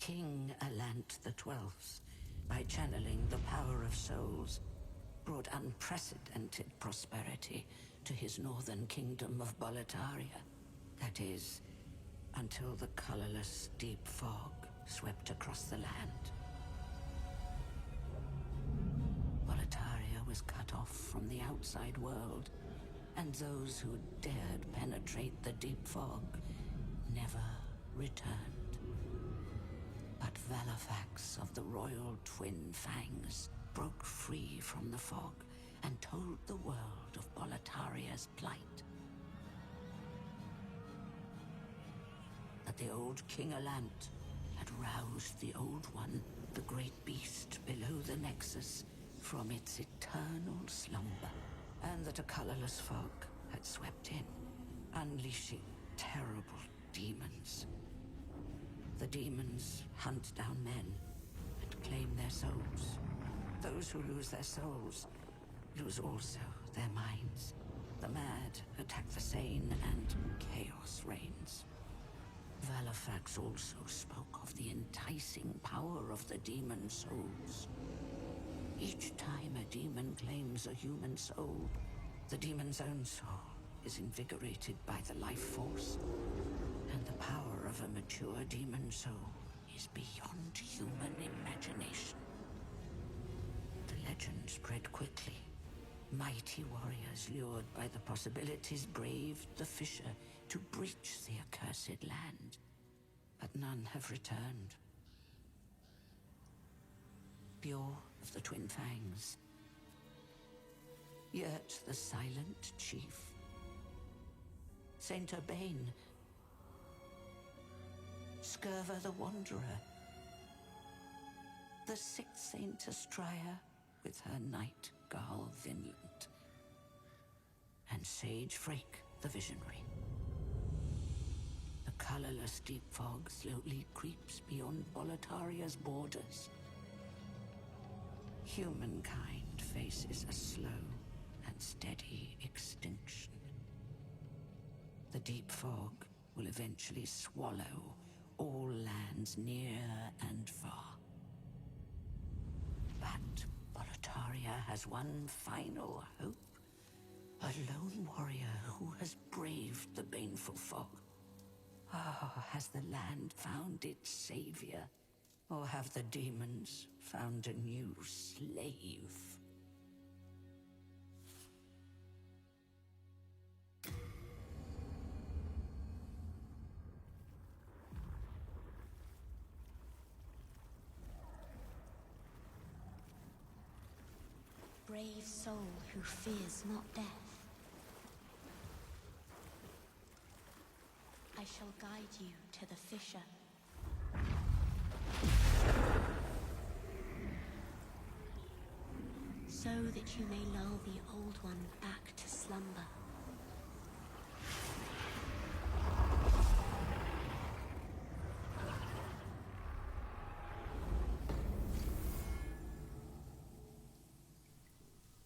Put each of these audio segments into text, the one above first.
King Alant XII, by channeling the power of souls, brought unprecedented prosperity to his northern kingdom of Boletaria. That is, until the colorless deep fog swept across the land. Boletaria was cut off from the outside world, and those who dared penetrate the deep fog never returned. But Valifax of the Royal Twin Fangs broke free from the fog and told the world of Boletaria's plight. That the old King Alant had roused the Old One, the great beast below the Nexus, from its eternal slumber, and that a colorless fog had swept in, unleashing terrible demons. The demons hunt down men and claim their souls. Those who lose their souls lose also their minds. The mad attack the sane, and chaos reigns. Valifax also spoke of the enticing power of the demon souls. Each time a demon claims a human soul, the demon's own soul is invigorated by the life force, and the power of a mature demon soul is beyond human imagination. The legend spread quickly. Mighty warriors lured by the possibilities braved the fissure to breach the accursed land, but none have returned. Pure of the Twin Fangs, Yurt the Silent Chief, Saint Urbane, Scurva the Wanderer, the Sixth Saint Astraea with her Night Girl Vinland, and Sage Frake the Visionary. The colorless deep fog slowly creeps beyond Boletaria's borders. Humankind faces a slow and steady extinction. The deep fog will eventually swallow all lands near and far. But Boletaria has one final hope. A lone warrior who has braved the baneful fog. Ah, has the land found its savior? Or have the demons found a new slave? Brave soul who fears not death. I shall guide you to the fissure. So that you may lull the Old One back to slumber.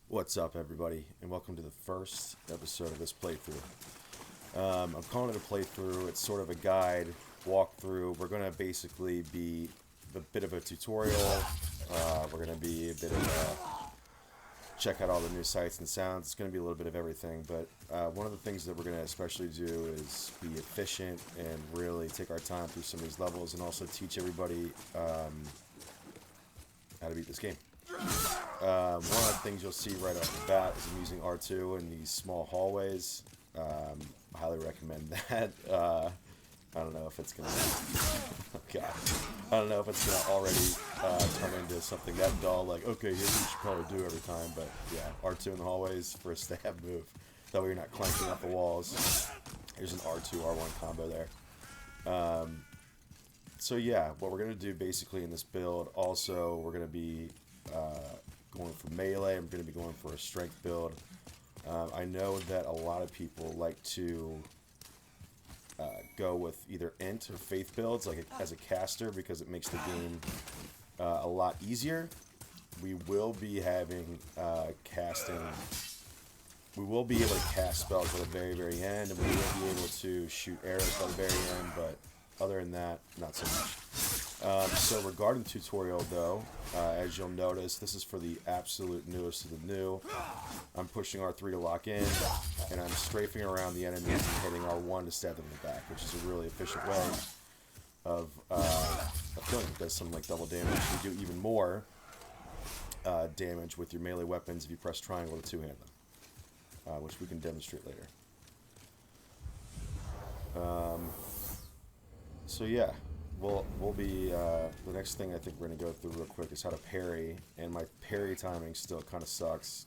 What's up, everybody, and welcome to the first episode of this playthrough. I'm calling it a playthrough. It's sort of a guide, walkthrough. We're going to basically be a bit of a tutorial. We're going to be a bit of a check out all the new sights and sounds. It's going to be a little bit of everything, but one of the things that we're going to especially do is be efficient and really take our time through some of these levels, and also teach everybody how to beat this game. One of the things you'll see right off the bat is I'm using R2 in these small hallways. I highly recommend that. I don't know if it's gonna I don't know if it's gonna already turn into something that dull, like, okay, here's what you should probably do every time, but yeah, R2 in the hallways for a stab move. That way you're not clanking off the walls. There's an R2, R1 combo there. So yeah, what we're gonna do basically in this build, also we're gonna be going for melee. I'm going to be going for a strength build. I know that a lot of people like to go with either int or faith builds, like as a caster, because it makes the game a lot easier. We will be having casting. We will be able to cast spells at the very, very end, and we will be able to shoot arrows by the very end, but other than that, not so much. So regarding the tutorial though, as you'll notice, this is for the absolute newest of the new. I'm pushing R3 to lock in, and I'm strafing around the enemies and hitting R1 to stab them in the back, which is a really efficient way of killing. It does some like double damage. You do even more damage with your melee weapons if you press triangle to two-hand them, which we can demonstrate later. So yeah, we'll be, the next thing I think we're going to go through real quick is how to parry, and my parry timing still kind of sucks.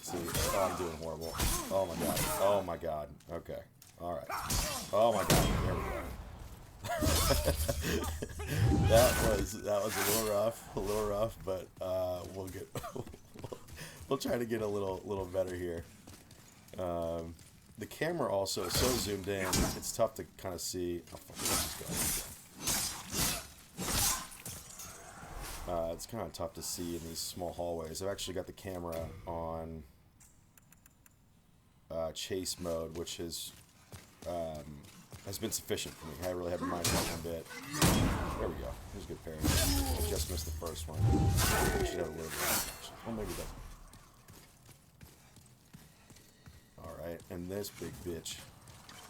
See, oh, I'm doing horrible. Oh my god, oh my god, okay, alright. Oh my god, there we go. that was a little rough, but we'll get, we'll try to get a little better here. The camera also is so zoomed in, it's tough to kind of see. Oh, fuck, let's just go. It's kind of tough to see in these small hallways. I've actually got the camera on chase mode, which has been sufficient for me. I really haven't minded that one bit. There we go. Here's a good parry. I just missed the first one. I should have a little bit of action. Well, maybe that. Alright, and this big bitch.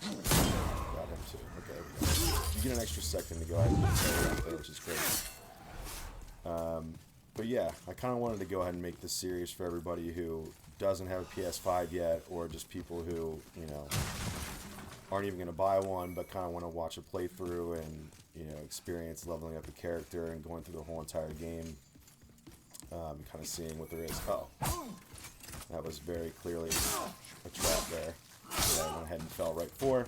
Got him too. Okay, there we go. You get an extra second to go ahead and parry out there, which is great. But yeah, I kind of wanted to go ahead and make this series for everybody who doesn't have a PS5 yet, or just people who, you know, aren't even going to buy one, but kind of want to watch a playthrough and, you know, experience leveling up a character and going through the whole entire game, kind of seeing what there is. Oh, that was very clearly a trap there that I went ahead and fell right for.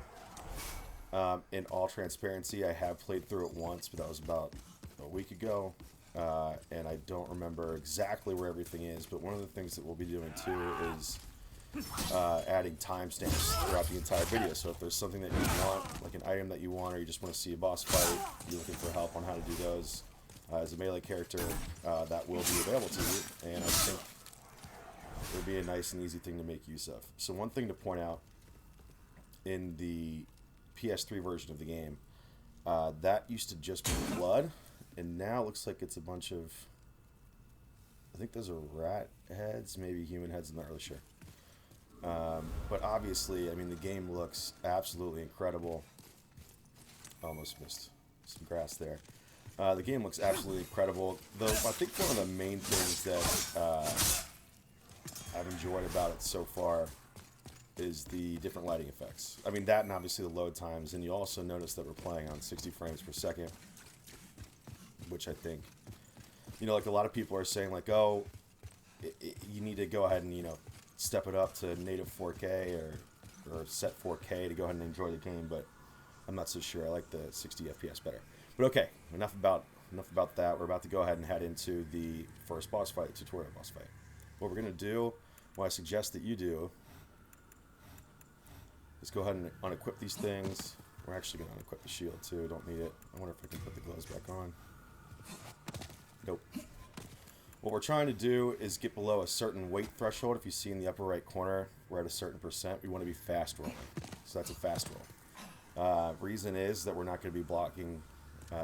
In all transparency, I have played through it once, but that was about a week ago. And I don't remember exactly where everything is, but one of the things that we'll be doing too is adding timestamps throughout the entire video. So if there's something that you want, like an item that you want, or you just want to see a boss fight, you're looking for help on how to do those, as a melee character, that will be available to you, and I think it would be a nice and easy thing to make use of. So one thing to point out, in the PS3 version of the game, that used to just be blood, and now it looks like it's a bunch of, I think those are rat heads, maybe human heads, I'm not really sure. But obviously, I mean, the game looks absolutely incredible. Almost missed some grass there. The game looks absolutely incredible. Though I think one of the main things that I've enjoyed about it so far is the different lighting effects. I mean, that and obviously the load times, and you also notice that we're playing on 60 frames per second, which I think, you know, like a lot of people are saying, like, oh, you need to go ahead and, you know, step it up to native 4K or set 4K to go ahead and enjoy the game, but I'm not so sure. I like the 60 FPS better. But okay, enough about that. We're about to go ahead and head into the first boss fight, the tutorial boss fight. What we're going to do, what I suggest that you do, is go ahead and unequip these things. We're actually going to unequip the shield too, don't need it. I wonder if I can put the gloves back on. Nope. What we're trying to do is get below a certain weight threshold. If you see in the upper right corner, we're at a certain percent. We want to be fast rolling. So that's a fast roll. Reason is that we're not going to be blocking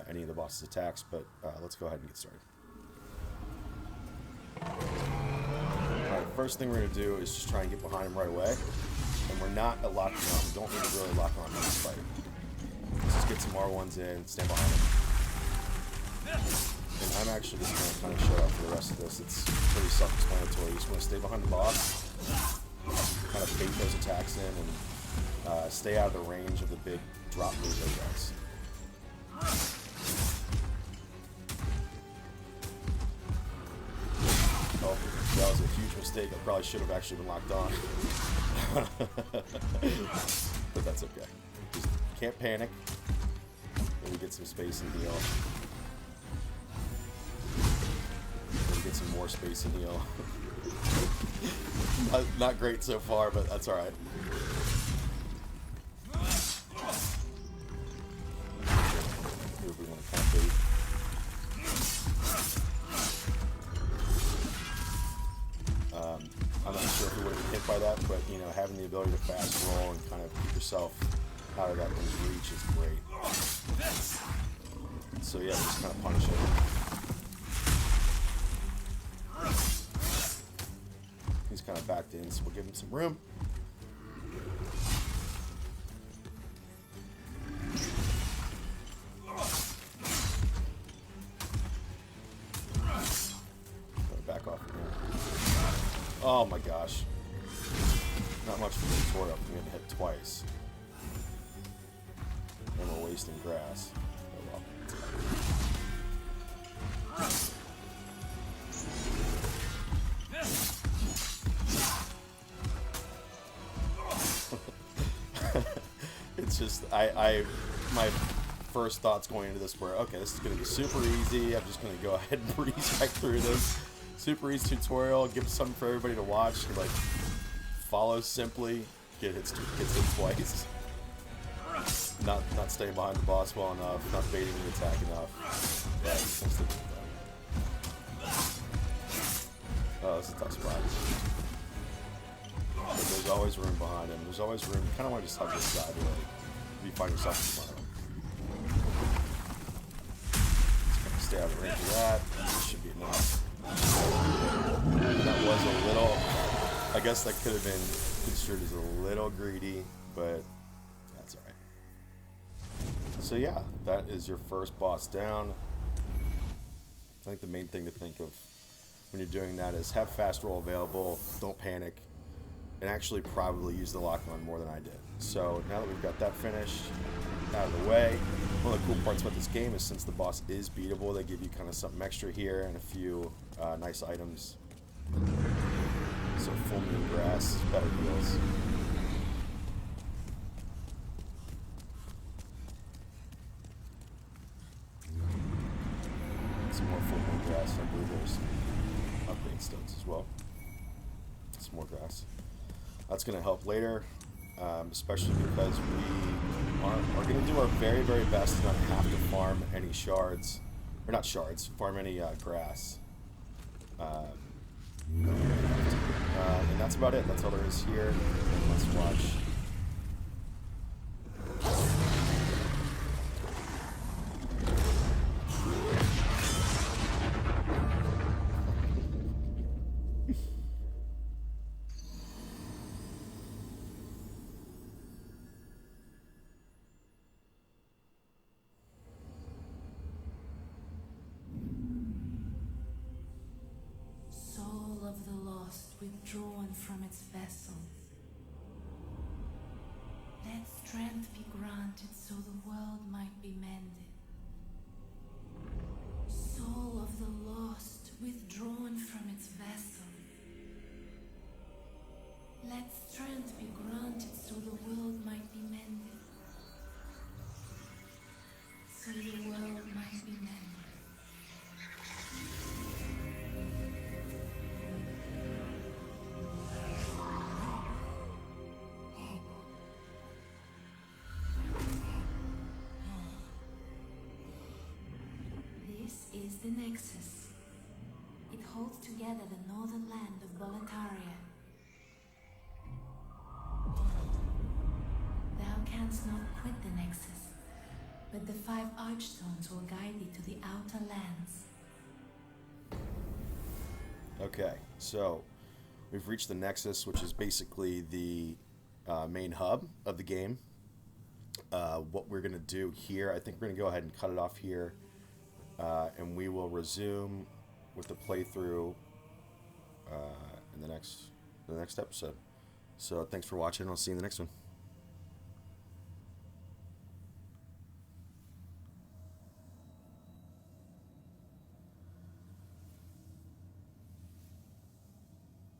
any of the boss's attacks, but let's go ahead and get started. Alright, first thing we're going to do is just try and get behind him right away. And we're not at locking on. We don't need to really lock on in this fight. Let's just get some R1s in, stand behind him. And I'm actually just going to kind of show up for the rest of this. It's pretty self-explanatory. You just want to stay behind the boss, kind of bait those attacks in, and stay out of the range of the big drop move that he does. Oh, that was a huge mistake. I probably should have actually been locked on. But that's okay. Just can't panic. Maybe get some space and heal. Maybe get some more space and heal. Not great so far, but that's alright. Move we want to kind of bait. I'm not sure if you would have been hit by that, but, you know, having the ability to fast roll and kind of keep yourself out of that reach is great. So yeah, just kind of punish it. He's kind of backed in, so we'll give him some room. Back off again. Oh my gosh. Not much for the tutorial. I'm going to hit twice. And we're wasting grass. Oh well. It's just, my first thoughts going into this were, okay, this is going to be super easy. I'm just going to go ahead and breeze right through this. Super easy tutorial. Give something for everybody to watch. Like, follow simply. Get hit twice. Not staying behind the boss well enough. Not baiting the attack enough. Yeah, oh, this is a tough spot. But there's always room behind him. There's always room. You kind of want to just hug this side, really. If you find yourself in front of him. Just gonna stay out of range of that. This should be enough. That was a little. I guess that could have been construed as a little greedy, but that's alright. So yeah, that is your first boss down. I think the main thing to think of when you're doing that is have fast roll available, don't panic, and actually probably use the lock-on more than I did. So now that we've got that finished, out of the way, one of the cool parts about this game is since the boss is beatable, they give you kind of something extra here and a few nice items. So full moon grass, better heals. Some more full moon grass. I believe there's some upgrade stones as well. Some more grass. That's going to help later, especially because we are going to do our very, very best to not have to farm any shards. Or not shards, farm any grass. And that's about it. That's all there is here. And let's watch. Withdrawn from its vessel. Let strength be granted so the world might be mended. Soul of the lost, withdrawn from its vessel. Let strength be granted so the world might be mended. So the world might be mended. Is the Nexus. It holds together the northern land of Boletaria. Thou canst not quit the Nexus, but the 5 Archstones will guide thee to the outer lands. Okay, so we've reached the Nexus, which is basically the main hub of the game. What we're going to do here, I think we're going to go ahead and cut it off here. And we will resume with the playthrough in the next episode. So thanks for watching. I'll see you in the next one.